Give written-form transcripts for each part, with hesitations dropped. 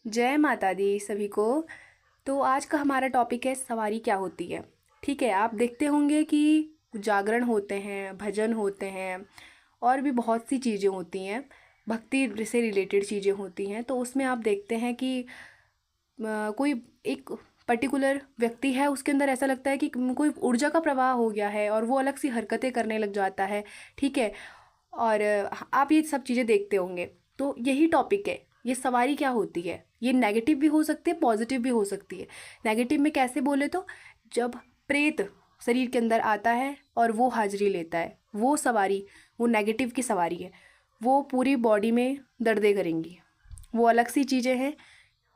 जय माता दी सभी को। तो आज का हमारा टॉपिक है सवारी क्या होती है। ठीक है, आप देखते होंगे कि जागरण होते हैं, भजन होते हैं और भी बहुत सी चीज़ें होती हैं, भक्ति से रिलेटेड चीज़ें होती हैं। तो उसमें आप देखते हैं कि कोई एक पर्टिकुलर व्यक्ति है, उसके अंदर ऐसा लगता है कि कोई ऊर्जा का प्रवाह हो गया है और वो अलग सी हरकतें करने लग जाता है। ठीक है, और आप ये सब चीज़ें देखते होंगे। तो यही टॉपिक है, ये सवारी क्या होती है। ये नेगेटिव भी हो सकती है, पॉजिटिव भी हो सकती है। नेगेटिव में कैसे बोले तो, जब प्रेत शरीर के अंदर आता है और वो हाजिरी लेता है, वो सवारी, वो नेगेटिव की सवारी है। वो पूरी बॉडी में दर्दें करेंगी, वो अलग सी चीज़ें हैं।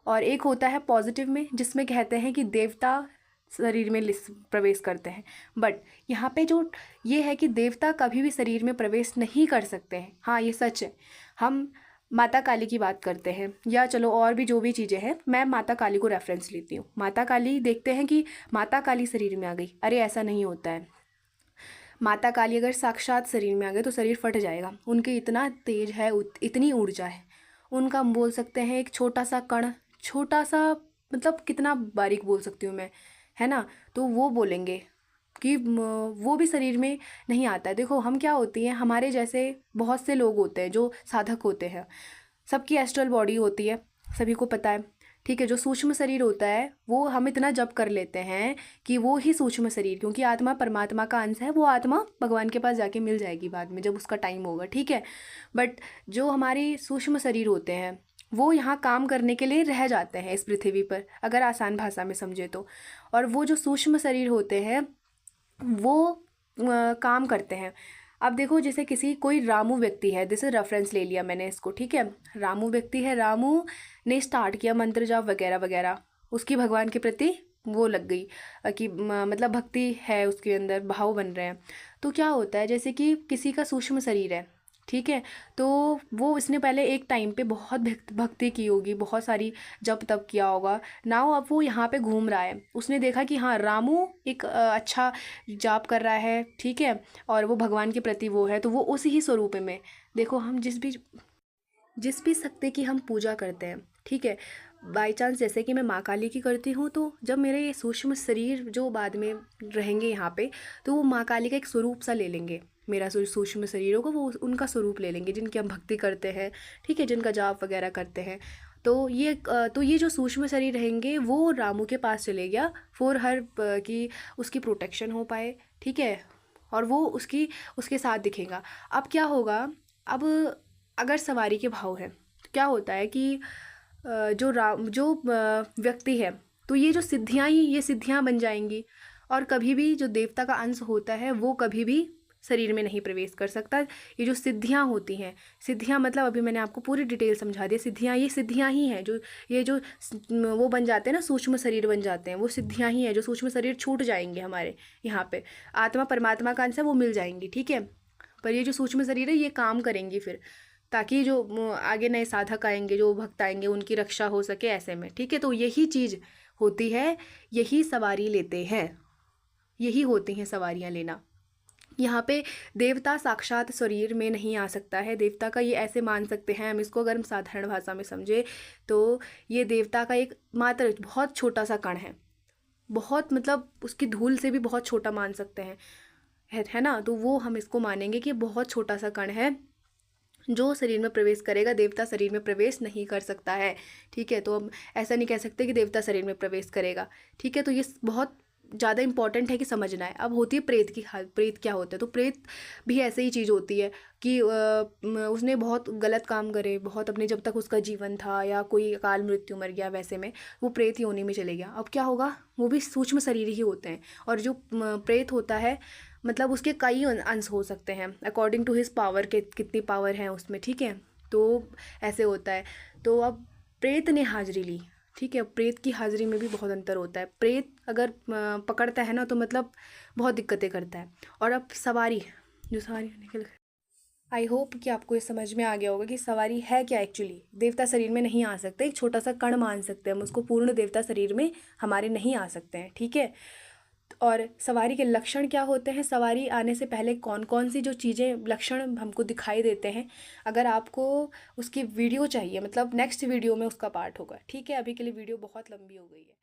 और एक होता है पॉजिटिव में, जिसमें कहते हैं कि देवता शरीर में प्रवेश करते हैं। बट यहाँ पे जो ये है कि देवता कभी भी शरीर में प्रवेश नहीं कर सकते हैं। हाँ, ये सच है। हम माता काली की बात करते हैं, या चलो और भी जो भी चीज़ें हैं, मैं माता काली को रेफरेंस लेती हूँ। माता काली देखते हैं कि माता काली शरीर में आ गई, अरे ऐसा नहीं होता है। माता काली अगर साक्षात शरीर में आ गए तो शरीर फट जाएगा। उनके इतना तेज है, इतनी ऊर्जा है उनका। हम बोल सकते हैं एक छोटा सा कण, छोटा सा, मतलब कितना बारीक बोल सकती हूँ मैं, है ना। तो वो बोलेंगे कि वो भी शरीर में नहीं आता है। देखो हम क्या होती हैं, हमारे जैसे बहुत से लोग होते हैं जो साधक होते हैं। सबकी एस्ट्रल बॉडी होती है, सभी को पता है। ठीक है, जो सूक्ष्म शरीर होता है वो हम इतना जप कर लेते हैं कि वो ही सूक्ष्म शरीर, क्योंकि आत्मा परमात्मा का अंश है, वो आत्मा भगवान के पास जाके मिल जाएगी बाद में जब उसका टाइम होगा। ठीक है, बट जो हमारे सूक्ष्म शरीर होते हैं वो यहाँ काम करने के लिए रह जाते हैं इस पृथ्वी पर, अगर आसान भाषा में समझे तो। और वो जो सूक्ष्म शरीर होते हैं वो काम करते हैं। अब देखो, जैसे किसी कोई रामू व्यक्ति है, जैसे रेफरेंस ले लिया मैंने इसको। ठीक है, रामू व्यक्ति है, रामू ने स्टार्ट किया मंत्र जाप वगैरह वगैरह, उसकी भगवान के प्रति वो लग गई कि मतलब भक्ति है उसके अंदर, भाव बन रहे हैं। तो क्या होता है, जैसे कि किसी का सूक्ष्म शरीर है, ठीक है, तो वो इसने पहले एक टाइम पे बहुत भक्ति की होगी, बहुत सारी जप तप किया होगा ना। अब वो यहाँ पे घूम रहा है, उसने देखा कि हाँ रामू एक अच्छा जाप कर रहा है, ठीक है, और वो भगवान के प्रति वो है, तो वो उसी ही स्वरूप में। देखो, हम जिस भी शक्ति की हम पूजा करते हैं, ठीक है, बाई चांस जैसे कि मैं माँ काली की करती हूँ, तो जब मेरे ये सूक्ष्म शरीर जो बाद में रहेंगे यहाँ पे, तो वो माँ काली का एक स्वरूप सा ले लेंगे। मेरा सूक्ष्म शरीरों को वो उनका स्वरूप ले लेंगे, जिनकी हम भक्ति करते हैं, ठीक है, जिनका जाप वगैरह करते हैं। तो ये जो सूक्ष्म शरीर रहेंगे वो रामू के पास चले गया, फॉर हर कि उसकी प्रोटेक्शन हो पाए। ठीक है, और वो उसके साथ दिखेगा। अब क्या होगा, अब अगर सवारी के भाव है तो क्या होता है कि जो व्यक्ति है, तो ये जो सिद्धियाँ ही ये सिद्धियाँ बन जाएंगी। और कभी भी जो देवता का अंश होता है वो कभी भी शरीर में नहीं प्रवेश कर सकता। ये जो सिद्धियाँ होती हैं, सिद्धियाँ मतलब अभी मैंने आपको पूरी डिटेल समझा दी। सिद्धियाँ ये सिद्धियाँ ही हैं जो ये जो वो बन जाते हैं ना, सूक्ष्म शरीर बन जाते हैं, वो सिद्धियाँ ही हैं। जो सूक्ष्म शरीर छूट जाएंगे हमारे यहाँ पे, आत्मा परमात्मा का अंश है वो मिल जाएंगी। ठीक है, पर ये जो सूक्ष्म शरीर है ये काम करेंगी फिर, ताकि जो आगे नए साधक आएंगे, जो भक्त आएंगे, उनकी रक्षा हो सके ऐसे में। ठीक है, तो यही चीज़ होती है, यही सवारी लेते हैं, यही होती हैं सवारियाँ लेना। यहाँ पे देवता साक्षात शरीर में नहीं आ सकता है। देवता का ये ऐसे मान सकते हैं हम इसको, अगर हम साधारण भाषा में समझे तो ये देवता का एक मात्र बहुत छोटा सा कण है, बहुत मतलब उसकी धूल से भी बहुत छोटा मान सकते हैं, है ना। तो वो हम इसको मानेंगे कि बहुत छोटा सा कण है जो शरीर में प्रवेश करेगा, देवता शरीर में प्रवेश नहीं कर सकता है। ठीक है, तो हम ऐसा नहीं कह सकते कि देवता शरीर में प्रवेश करेगा। ठीक है, तो ये बहुत ज़्यादा इंपॉर्टेंट है कि समझना है। अब होती है प्रेत की हाल। प्रेत क्या होता है, तो प्रेत भी ऐसे ही चीज़ होती है कि उसने बहुत गलत काम करे, बहुत अपने, जब तक उसका जीवन था या कोई अकाल मृत्यु मर गया, वैसे में वो प्रेत योनि में चले गया। अब क्या होगा, वो भी सूक्ष्म शरीर ही होते हैं। और जो प्रेत होता है, मतलब उसके कई अंश हो सकते हैं अकॉर्डिंग टू हिज पावर, के कितनी पावर है उसमें। ठीक है, तो ऐसे होता है। तो अब प्रेत ने हाजिरी ली, ठीक है, प्रेत की हाजिरी में भी बहुत अंतर होता है। प्रेत अगर पकड़ता है ना तो मतलब बहुत दिक्कतें करता है। और अब सवारी, जो सवारी निकल, आई होप कि आपको ये समझ में आ गया होगा कि सवारी है क्या एक्चुअली। देवता शरीर में नहीं आ सकते, एक छोटा सा कण मान सकते हैं हम उसको, पूर्ण देवता शरीर में हमारे नहीं आ सकते हैं। ठीक है, और सवारी के लक्षण क्या होते हैं, सवारी आने से पहले कौन कौन सी जो चीज़ें लक्षण हमको दिखाई देते हैं। अगर आपको उसकी वीडियो चाहिए, मतलब नेक्स्ट वीडियो में उसका पार्ट होगा। ठीक है, अभी के लिए वीडियो बहुत लंबी हो गई है।